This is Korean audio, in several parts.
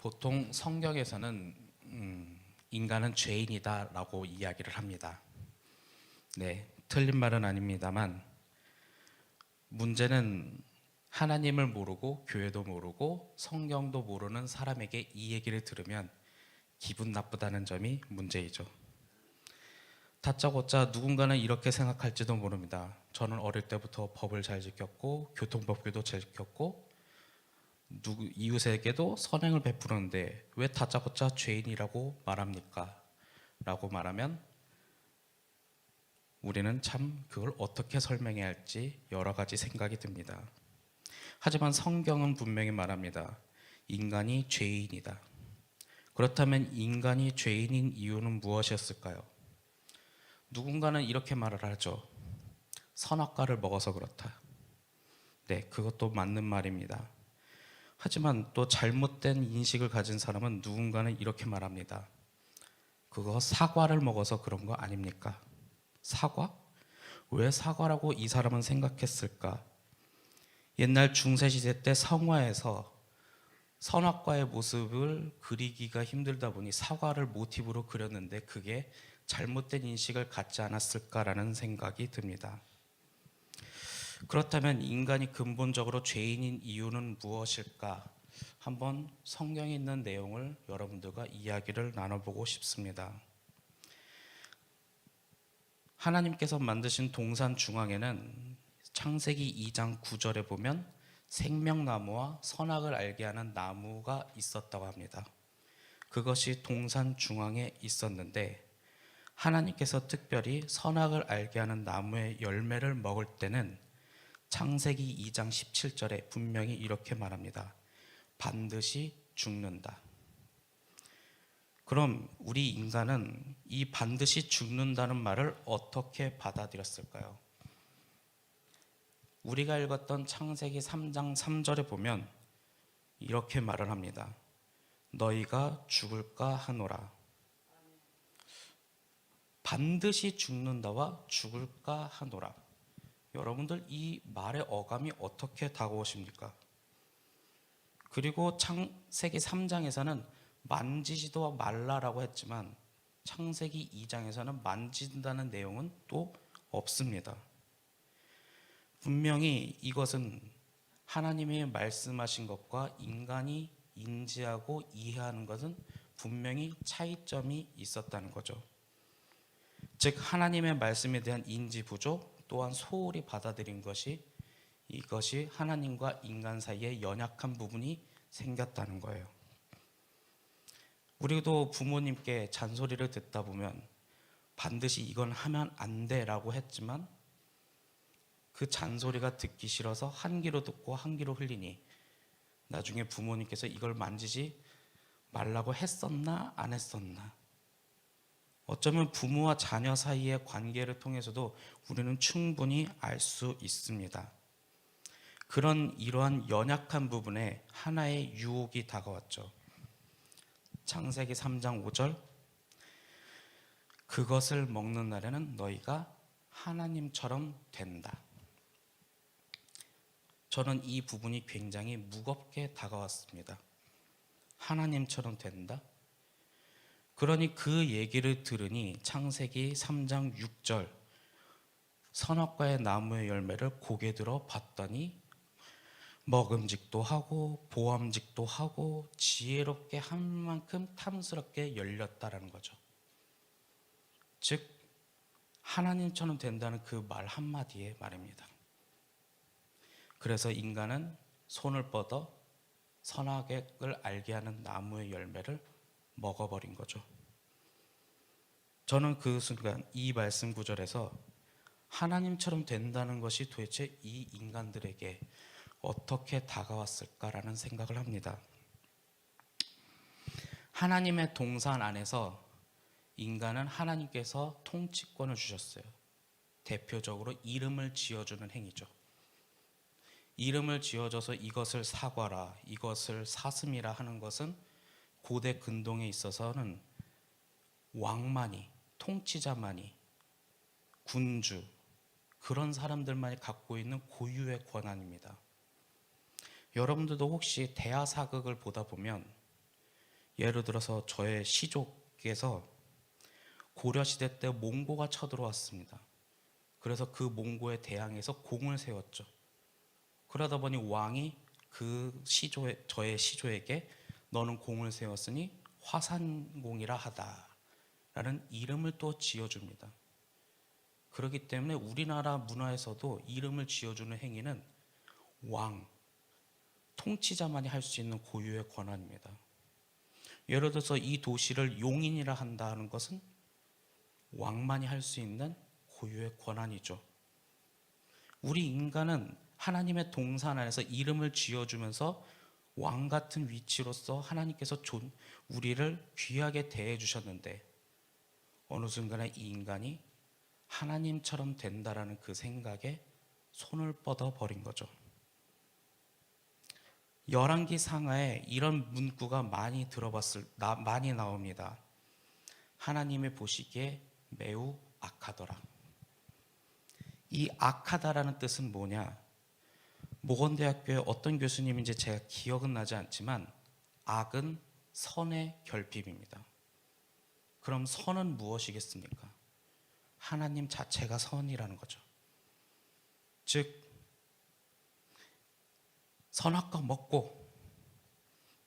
보통 성경에서는 인간은 죄인이다라고 이야기를 합니다. 네, 틀린 말은 아닙니다만 문제는 하나님을 모르고 교회도 모르고 성경도 모르는 사람에게 이 얘기를 들으면 기분 나쁘다는 점이 문제이죠. 다짜고짜 누군가는 이렇게 생각할지도 모릅니다. 저는 어릴 때부터 법을 잘 지켰고 교통법규도 잘 지켰고 이웃에게도 선행을 베푸는데 왜 다짜고짜 죄인이라고 말합니까? 라고 말하면 우리는 참 그걸 어떻게 설명해야 할지 여러 가지 생각이 듭니다. 하지만 성경은 분명히 말합니다. 인간이 죄인이다. 그렇다면 인간이 죄인인 이유는 무엇이었을까요? 누군가는 이렇게 말을 하죠. 선악과를 먹어서 그렇다. 네, 그것도 맞는 말입니다. 하지만 또 잘못된 인식을 가진 사람은 누군가는 이렇게 말합니다. 그거 사과를 먹어서 그런 거 아닙니까? 사과? 왜 사과라고 이 사람은 생각했을까? 옛날 중세시대 때 성화에서 선악과의 모습을 그리기가 힘들다 보니 사과를 모티브로 그렸는데 그게 잘못된 인식을 갖지 않았을까라는 생각이 듭니다. 그렇다면 인간이 근본적으로 죄인인 이유는 무엇일까? 한번 성경에 있는 내용을 여러분들과 이야기를 나눠보고 싶습니다. 하나님께서 만드신 동산 중앙에는 창세기 2장 9절에 보면 생명나무와 선악을 알게 하는 나무가 있었다고 합니다. 그것이 동산 중앙에 있었는데 하나님께서 특별히 선악을 알게 하는 나무의 열매를 먹을 때는 창세기 2장 17절에 분명히 이렇게 말합니다. 반드시 죽는다. 그럼 우리 인간은 이 반드시 죽는다는 말을 어떻게 받아들였을까요? 우리가 읽었던 창세기 3장 3절에 보면 이렇게 말을 합니다. 너희가 죽을까 하노라. 반드시 죽는다와 죽을까 하노라. 여러분들 이 말의 어감이 어떻게 다가오십니까? 그리고 창세기 3장에서는 만지지도 말라라고 했지만 창세기 2장에서는 만진다는 내용은 또 없습니다. 분명히 이것은 하나님이 말씀하신 것과 인간이 인지하고 이해하는 것은 분명히 차이점이 있었다는 거죠. 즉 하나님의 말씀에 대한 인지 부족 또한 소홀히 받아들인 것이 이것이 하나님과 인간 사이에 연약한 부분이 생겼다는 거예요. 우리도 부모님께 잔소리를 듣다 보면 반드시 이건 하면 안 돼라고 했지만 그 잔소리가 듣기 싫어서 한 귀로 듣고 한 귀로 흘리니 나중에 부모님께서 이걸 만지지 말라고 했었나 안 했었나. 어쩌면 부모와 자녀 사이의 관계를 통해서도 우리는 충분히 알 수 있습니다. 이러한 연약한 부분에 하나의 유혹이 다가왔죠. 창세기 3장 5절 그것을 먹는 날에는 너희가 하나님처럼 된다. 저는 이 부분이 굉장히 무겁게 다가왔습니다. 하나님처럼 된다? 그러니 그 얘기를 들으니 창세기 3장 6절 선악과의 나무의 열매를 고개 들어 봤더니 먹음직도 하고 보암직도 하고 지혜롭게 한 만큼 탐스럽게 열렸다라는 거죠. 즉 하나님처럼 된다는 그 말 한마디의 말입니다. 그래서 인간은 손을 뻗어 선악을 알게 하는 나무의 열매를 먹어버린 거죠. 저는 그 순간 이 말씀 구절에서 하나님처럼 된다는 것이 도대체 이 인간들에게 어떻게 다가왔을까라는 생각을 합니다. 하나님의 동산 안에서 인간은 하나님께서 통치권을 주셨어요. 대표적으로 이름을 지어주는 행위죠. 이름을 지어줘서 이것을 사과라, 이것을 사슴이라 하는 것은 고대 근동에 있어서는 왕만이, 통치자만이, 군주, 그런 사람들만이 갖고 있는 고유의 권한입니다. 여러분들도 혹시 대하사극을 보다 보면 예를 들어서 저의 시족에서 고려시대 때 몽고가 쳐들어왔습니다. 그래서 그 몽고에 대항해서 공을 세웠죠. 그러다 보니 왕이 저의 시조에게 너는 공을 세웠으니 화산공이라 하다라는 이름을 또 지어줍니다. 그렇기 때문에 우리나라 문화에서도 이름을 지어주는 행위는 왕, 통치자만이 할 수 있는 고유의 권한입니다. 예를 들어서 이 도시를 용인이라 한다는 것은 왕만이 할 수 있는 고유의 권한이죠. 우리 인간은 하나님의 동산 안에서 이름을 지어주면서 왕 같은 위치로서 하나님께서 우리를 귀하게 대해 주셨는데 어느 순간에 이 인간이 하나님처럼 된다라는 그 생각에 손을 뻗어 버린 거죠. 열왕기 상하에 이런 문구가 많이 나옵니다. 하나님이 보시기에 매우 악하더라. 이 악하다라는 뜻은 뭐냐? 모건대학교의 어떤 교수님인지 제가 기억은 나지 않지만 악은 선의 결핍입니다. 그럼 선은 무엇이겠습니까? 하나님 자체가 선이라는 거죠. 즉 선악과 먹고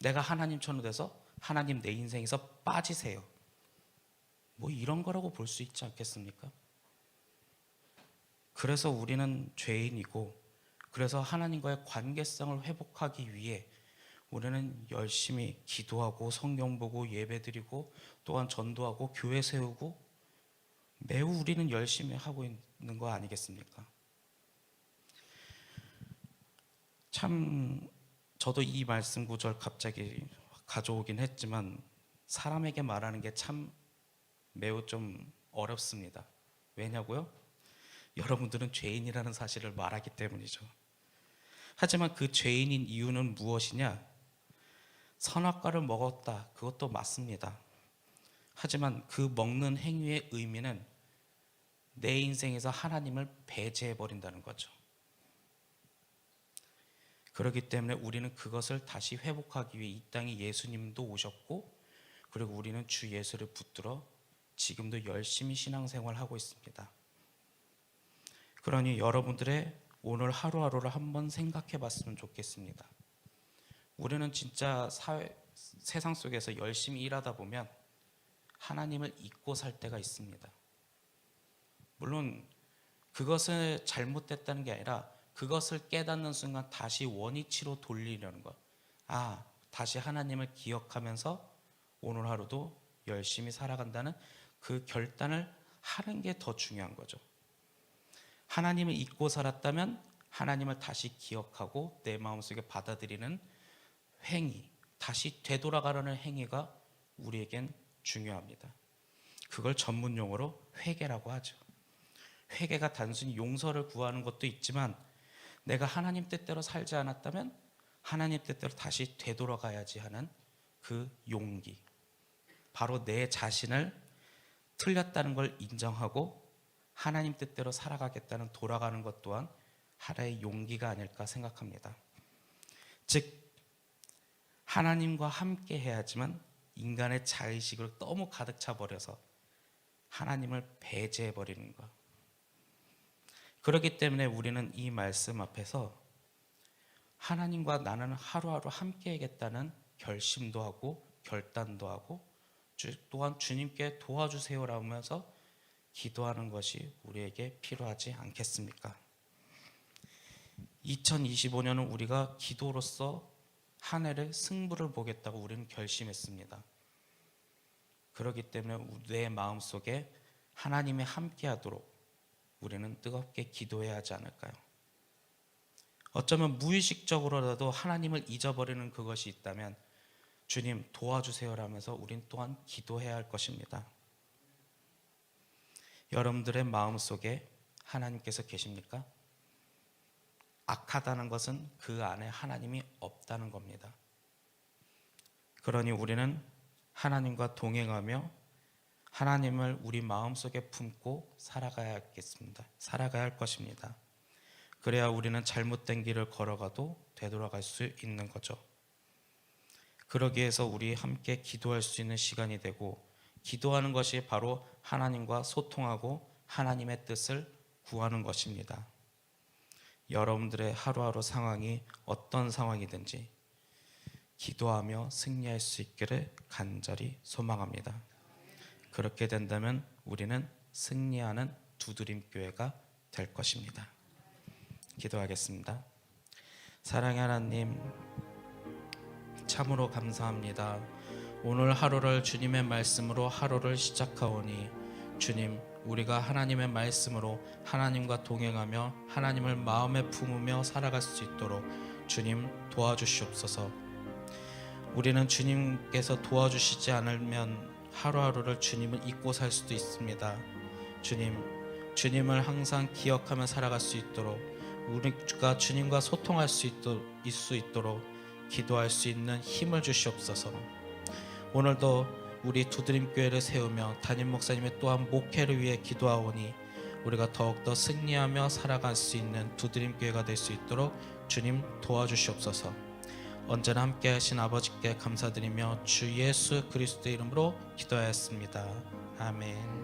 내가 하나님처럼 돼서 하나님 내 인생에서 빠지세요. 뭐 이런 거라고 볼 수 있지 않겠습니까? 그래서 우리는 죄인이고 그래서 하나님과의 관계성을 회복하기 위해 우리는 열심히 기도하고 성경 보고 예배드리고 또한 전도하고 교회 세우고 매우 우리는 열심히 하고 있는 거 아니겠습니까? 참 저도 이 말씀 구절 갑자기 가져오긴 했지만 사람에게 말하는 게 참 매우 좀 어렵습니다. 왜냐고요? 여러분들은 죄인이라는 사실을 말하기 때문이죠. 하지만 그 죄인인 이유는 무엇이냐? 선악과를 먹었다. 그것도 맞습니다. 하지만 그 먹는 행위의 의미는 내 인생에서 하나님을 배제해 버린다는 거죠. 그렇기 때문에 우리는 그것을 다시 회복하기 위해 이 땅에 예수님도 오셨고 그리고 우리는 주 예수를 붙들어 지금도 열심히 신앙생활하고 있습니다. 그러니 여러분들의 오늘 하루하루를 한번 생각해 봤으면 좋겠습니다. 우리는 진짜 세상 속에서 열심히 일하다 보면 하나님을 잊고 살 때가 있습니다. 물론 그것을 잘못됐다는 게 아니라 그것을 깨닫는 순간 다시 원위치로 돌리려는 것. 다시 하나님을 기억하면서 오늘 하루도 열심히 살아간다는 그 결단을 하는 게 더 중요한 거죠. 하나님을 잊고 살았다면 하나님을 다시 기억하고 내 마음속에 받아들이는 행위, 다시 되돌아가려는 행위가 우리에겐 중요합니다. 그걸 전문 용어로 회개라고 하죠. 회개가 단순히 용서를 구하는 것도 있지만 내가 하나님 뜻대로 살지 않았다면 하나님 뜻대로 다시 되돌아가야지 하는 그 용기, 바로 내 자신을 틀렸다는 걸 인정하고 하나님 뜻대로 살아가겠다는 돌아가는 것 또한 하나의 용기가 아닐까 생각합니다. 즉 하나님과 함께 해야지만 인간의 자의식으로 너무 가득 차버려서 하나님을 배제해버리는 것. 그렇기 때문에 우리는 이 말씀 앞에서 하나님과 나는 하루하루 함께 하겠다는 결심도 하고 결단도 하고 또한 주님께 도와주세요라면서 기도하는 것이 우리에게 필요하지 않겠습니까? 2025년은 우리가 기도로서 한 해를 승부를 보겠다고 우리는 결심했습니다. 그렇기 때문에 내 마음속에 하나님이 함께하도록 우리는 뜨겁게 기도해야 하지 않을까요? 어쩌면 무의식적으로라도 하나님을 잊어버리는 그것이 있다면 주님 도와주세요라면서 우린 또한 기도해야 할 것입니다. 여러분들의 마음속에 하나님께서 계십니까? 악하다는 것은 그 안에 하나님이 없다는 겁니다. 그러니 우리는 하나님과 동행하며 하나님을 우리 마음속에 품고 살아가야 할 것입니다. 그래야 우리는 잘못된 길을 걸어가도 되돌아갈 수 있는 거죠. 그러기 위해서 우리 함께 기도할 수 있는 시간이 되고, 기도하는 것이 바로 하나님과 소통하고 하나님의 뜻을 구하는 것입니다. 여러분들의 하루하루 상황이 어떤 상황이든지 기도하며 승리할 수 있기를 간절히 소망합니다. 그렇게 된다면 우리는 승리하는 두드림 교회가 될 것입니다. 기도하겠습니다. 사랑의 하나님, 참으로 감사합니다. 오늘 하루를 주님의 말씀으로 하루를 시작하오니, 주님, 우리가 하나님의 말씀으로 하나님과 동행하며 하나님을 마음에 품으며 살아갈 수 있도록 주님 도와주시옵소서. 우리는 주님께서 도와주시지 않으면 하루하루를 주님을 잊고 살 수도 있습니다. 주님을 항상 기억하며 살아갈 수 있도록, 우리가 주님과 소통할 수 있도록 기도할 수 있는 힘을 주시옵소서. 오늘도 우리 두드림 교회를 세우며 담임 목사님의 또한 목회를 위해 기도하오니, 우리가 더욱더 승리하며 살아갈 수 있는 두드림 교회가 될 수 있도록 주님 도와주시옵소서. 언제나 함께 하신 아버지께 감사드리며 주 예수 그리스도의 이름으로 기도하였습니다. 아멘.